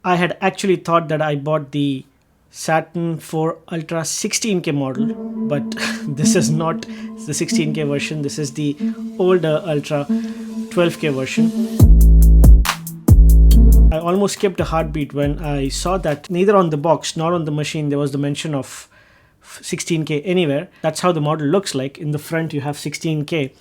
I had actually thought that I bought the Saturn 4 Ultra 16K model, but this is not the 16K version. This is the older Ultra 12K version. I almost skipped a heartbeat when I saw that neither on the box nor on the machine there was the mention of 16K anywhere. That's how the model looks like. In the front you have 16K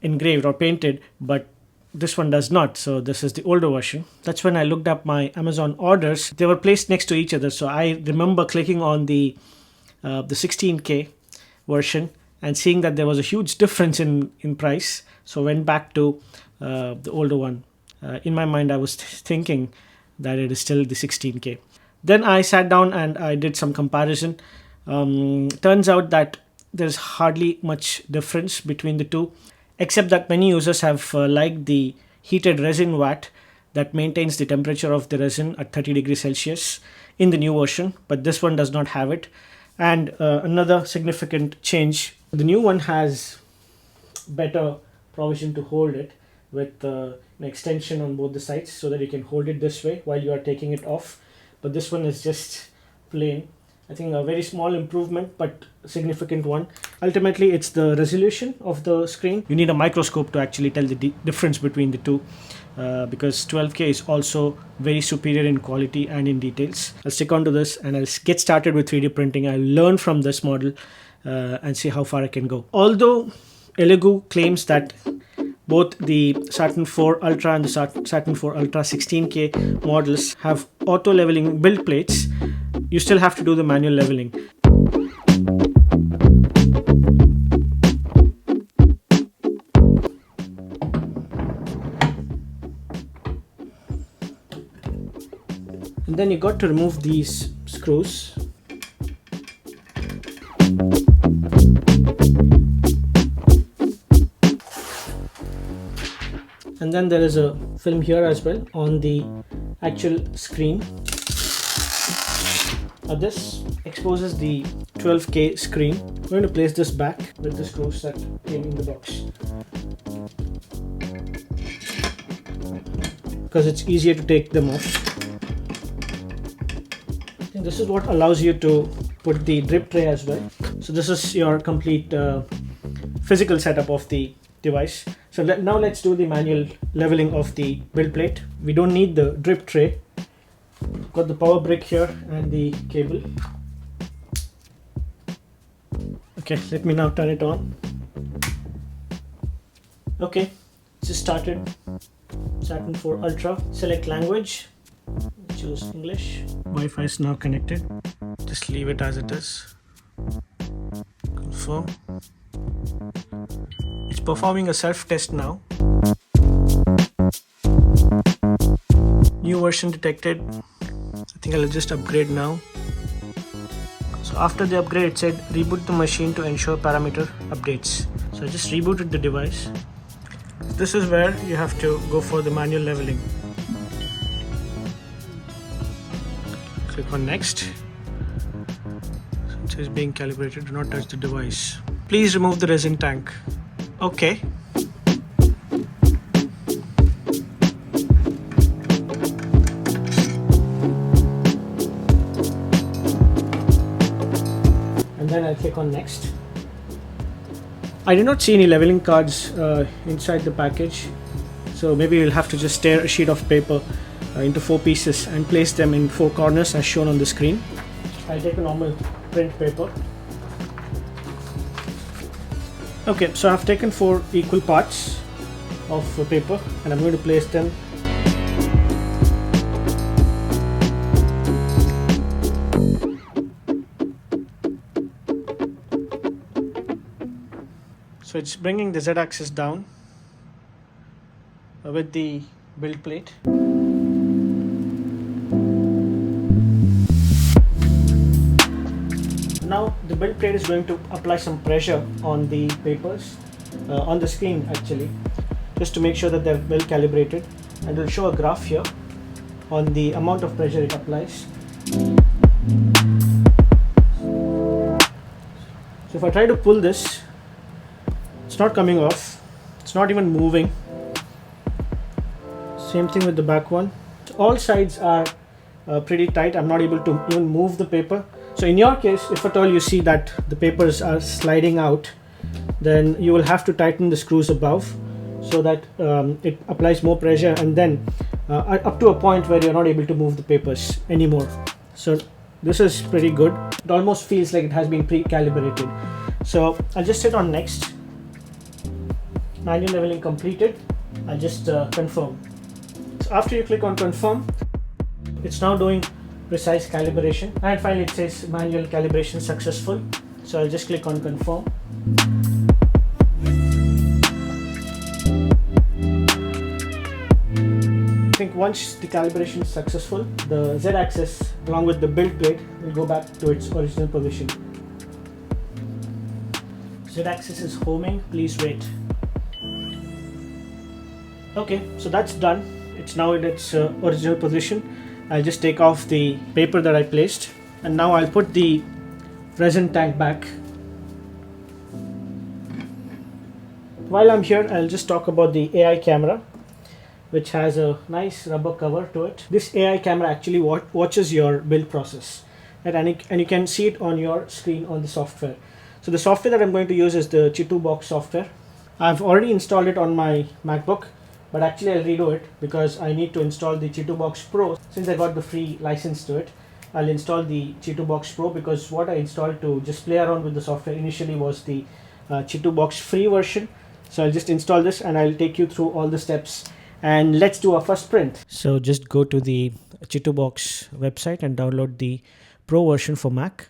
engraved or painted, but this one does not. So this is the older version. That's when I looked up my Amazon orders. They were placed next to each other, so I remember clicking on the 16K version and seeing that there was a huge difference in price. So went back to the older one. In my mind I was thinking that it is still the 16K. Then I sat down and I did some comparison. Turns out that there's hardly much difference between the two, except that many users have liked the heated resin vat that maintains the temperature of the resin at 30 degrees Celsius in the new version, but this one does not have it. And another significant change, the new one has better provision to hold it with an extension on both the sides so that you can hold it this way while you are taking it off, but this one is just plain. I think a very small improvement, but significant one. Ultimately, it's the resolution of the screen. You need a microscope to actually tell the difference between the two, because 12K is also very superior in quality and in details. I'll stick on to this and I'll get started with 3D printing. I'll learn from this model and see how far I can go. Although Elegoo claims that both the Saturn 4 Ultra and the Saturn 4 Ultra 16K models have auto leveling build plates, you still have to do the manual leveling. And then you got to remove these screws. And then there is a film here as well on the actual screen. This exposes the 12K screen. I'm going to place this back with the screws that came in the box, because it's easier to take them off. And this is what allows you to put the drip tray as well. So this is your complete physical setup of the device. So now let's do the manual leveling of the build plate. We don't need the drip tray. Got the power brick here and the cable. Okay, let me now turn it on. Okay, just started. Saturn 4 Ultra. Select language. Choose English. Wi-Fi is now connected. Just leave it as it is. Confirm. It's performing a self-test now. New version detected. I think I'll just upgrade now. So after the upgrade, it said reboot the machine to ensure parameter updates. So I just rebooted the device. This is where you have to go for the manual leveling. Click on next. Since it's being calibrated, do not touch the device. Please remove the resin tank. Okay. And then I'll click on next. I did not see any leveling cards inside the package, so maybe we'll have to just tear a sheet of paper into 4 pieces and place them in 4 corners as shown on the screen. I'll take a normal print paper. Okay, so I've taken 4 equal parts of paper and I'm going to place them. So it's bringing the Z-axis down with the build plate. Now the build plate is going to apply some pressure on the papers, on the screen actually, just to make sure that they're well calibrated, and it'll show a graph here on the amount of pressure it applies. So if I try to pull this, it's not coming off, it's not even moving. Same thing with the back one. all sides are pretty tight. I'm not able to even move the paper. So in your case, if at all you see that the papers are sliding out, then you will have to tighten the screws above so that it applies more pressure, and then up to a point where you're not able to move the papers anymore. So this is pretty good. It almost feels like it has been pre-calibrated. So I'll just hit on next. Manual leveling completed. I'll just confirm. So after you click on confirm, it's now doing precise calibration, and finally it says manual calibration successful. So I'll just click on confirm. I think once the calibration is successful, the Z-axis along with the build plate will go back to its original position. Z-axis is homing, please wait. Okay, so that's done. It's now in its original position. I'll just take off the paper that I placed, and now I'll put the resin tank back. While I'm here, I'll just talk about the AI camera, which has a nice rubber cover to it. This AI camera actually watches your build process, right? And you can see it on your screen on the software. So the software that I'm going to use is the Chitubox software. I've already installed it on my MacBook, but actually I'll redo it because I need to install the Chitubox Pro. Since I got the free license to it, I'll install the Chitubox Pro, because what I installed to just play around with the software initially was the Chitubox free version. So I'll just install this and I'll take you through all the steps, and let's do our first print. So just go to the Chitubox website and download the Pro version for Mac,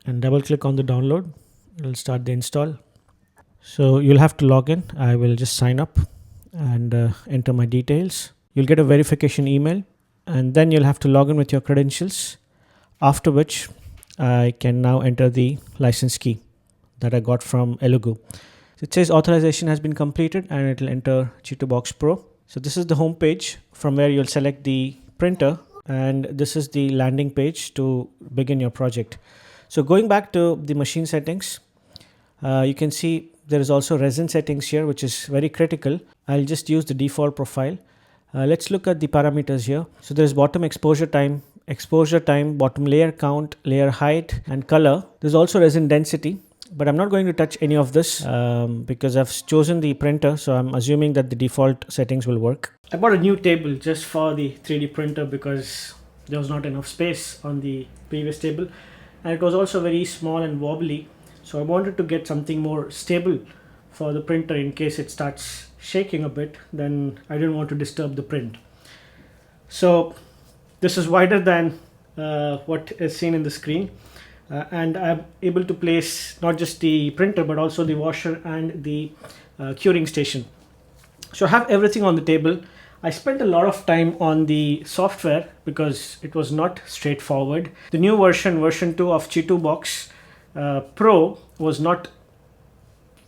and double click on the download. It'll start the install. So you'll have to log in. I will just sign up and enter my details. You'll get a verification email, and then you'll have to log in with your credentials, after which I can now enter the license key that I got from Elegoo. So it says authorization has been completed, and it will enter Chitubox Pro. So this is the home page from where you'll select the printer, and this is the landing page to begin your project. So going back to the machine settings, you can see there is also resin settings here, which is very critical. I'll just use the default profile. Let's look at the parameters here. So there is bottom exposure time, bottom layer count, layer height, and color. There's also resin density, but I'm not going to touch any of this because I've chosen the printer, so I'm assuming that the default settings will work. I bought a new table just for the 3D printer because there was not enough space on the previous table, and it was also very small and wobbly. So I wanted to get something more stable for the printer in case it starts shaking a bit. Then I didn't want to disturb the print. So this is wider than what is seen in the screen, and I'm able to place not just the printer but also the washer and the curing station. So I have everything on the table. I spent a lot of time on the software because it was not straightforward. The new version 2 of Chitubox Pro was not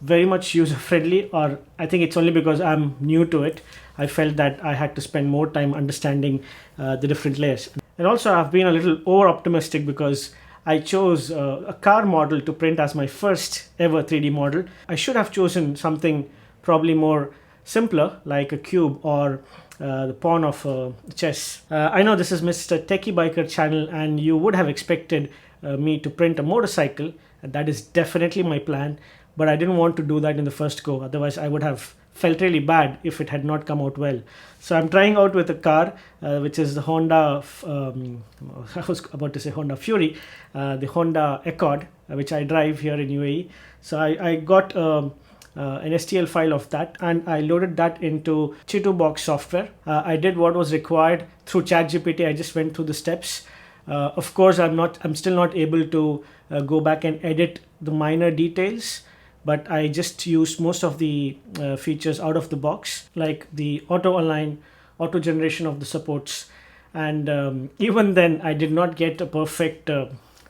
very much user friendly, or I think it's only because I'm new to it. I felt that I had to spend more time understanding the different layers. And also I've been a little over optimistic because I chose a car model to print as my first ever 3D model. I should have chosen something probably more simpler, like a cube or the pawn of chess. I know this is MrTechyBiker channel, and you would have expected me to print a motorcycle, and that is definitely my plan, but I didn't want to do that in the first go. Otherwise I would have felt really bad if it had not come out well. So I'm trying out with a car which is the Honda I was about to say Honda Fury, the Honda Accord, which I drive here in UAE. So I got an STL file of that, and I loaded that into Chitubox software. I did what was required through ChatGPT. I just went through the steps. Of course I'm still not able to go back and edit the minor details, but I just used most of the features out of the box, like the auto align, auto generation of the supports, and even then I did not get a perfect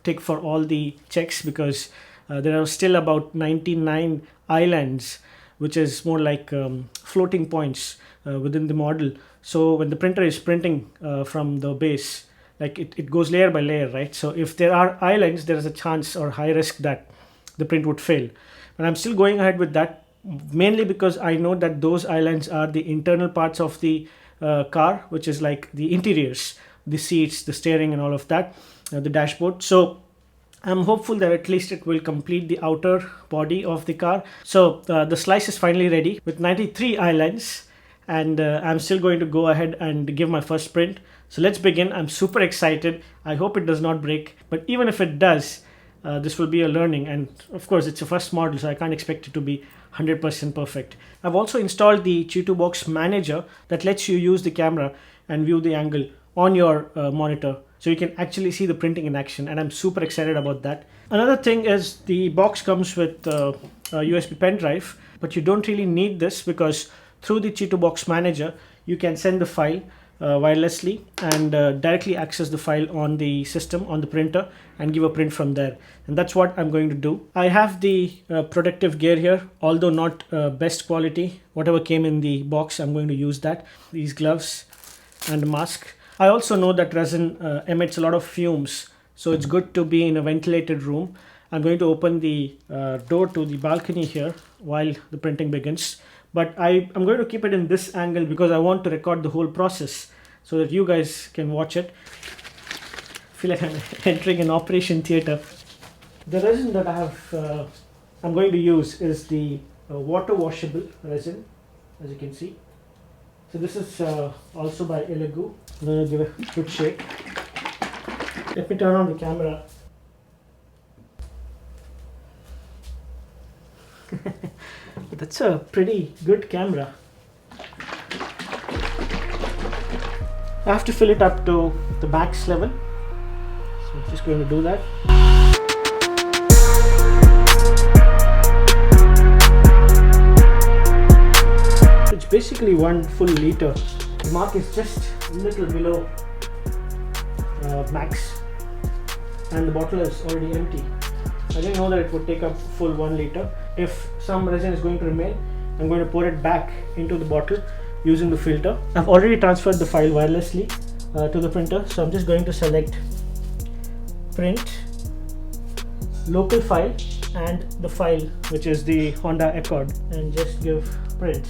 tick for all the checks because there are still about 99 islands, which is more like floating points within the model. So when the printer is printing from the base, like it goes layer by layer, right? So if there are islands, there is a chance or high risk that the print would fail. But I'm still going ahead with that, mainly because I know that those islands are the internal parts of the car, which is like the interiors, the seats, the steering and all of that, the dashboard. So I'm hopeful that at least it will complete the outer body of the car. So the slice is finally ready with 93 eye lines, and I'm still going to go ahead and give my first print. So let's begin. I'm super excited. I hope it does not break, but even if it does, this will be a learning, and of course it's a first model, so I can't expect it to be 100% perfect. I've also installed the Chitubox manager that lets you use the camera and view the angle on your monitor, so you can actually see the printing in action, and I'm super excited about that. Another thing is the box comes with a USB pen drive, but you don't really need this because through the Chitubox manager you can send the file wirelessly and directly access the file on the system, on the printer, and give a print from there. And that's what I'm going to do. I have the protective gear here, although not best quality. Whatever came in the box, I'm going to use that. These gloves and a mask. I also know that resin emits a lot of fumes, so it's good to be in a ventilated room. I'm going to open the door to the balcony here while the printing begins, but I'm going to keep it in this angle because I want to record the whole process so that you guys can watch it. I feel like I'm entering an operation theater. The resin that I'm going to use is the water washable resin, as you can see. So this is also by Elegoo. I'm going to give a good shake. Let me turn on the camera. That's a pretty good camera. I have to fill it up to the max level, so I'm just going to do that. It's basically 1 full liter. The mark is just a little below max, and the bottle is already empty. I didn't know that it would take up full 1 liter. If some resin is going to remain, I'm going to pour it back into the bottle using the filter. I've already transferred the file wirelessly to the printer, so I'm just going to select print, local file, and the file which is the Honda Accord, and just give print.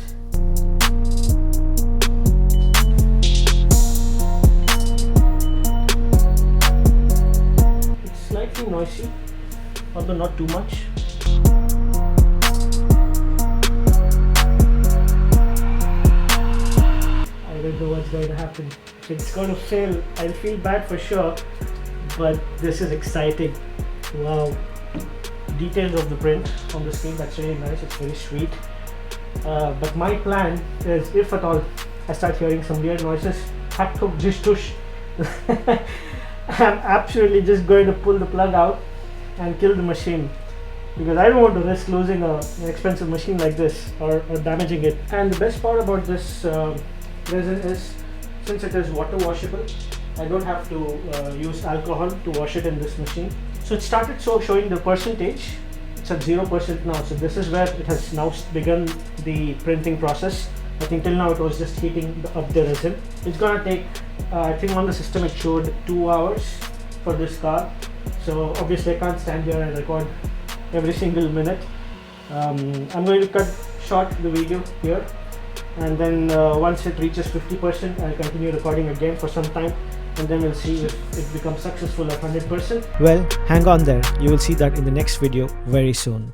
It's slightly noisy, although not too much. I don't know what's going to happen. It's going to fail. I'll feel bad for sure, but this is exciting. Wow. Details of the print on the screen, that's really nice. It's very sweet. But my plan is, if at all I start hearing some weird noises, I'm absolutely just going to pull the plug out and kill the machine, because I don't want to risk losing an expensive machine like this or damaging it. And the best part about this resin is, since it is water washable, I don't have to use alcohol to wash it in this machine. So it started showing the percentage. It's at 0% now, so this is where it has now begun the printing process. I think till now it was just heating up the resin. It's gonna take, I think on the system it showed 2 hours for this car. So obviously I can't stand here and record every single minute. I'm going to cut short the video here, and then once it reaches 50%, I'll continue recording again for some time, and then we'll see if it becomes successful at 100%. Well, hang on there. You will see that in the next video very soon.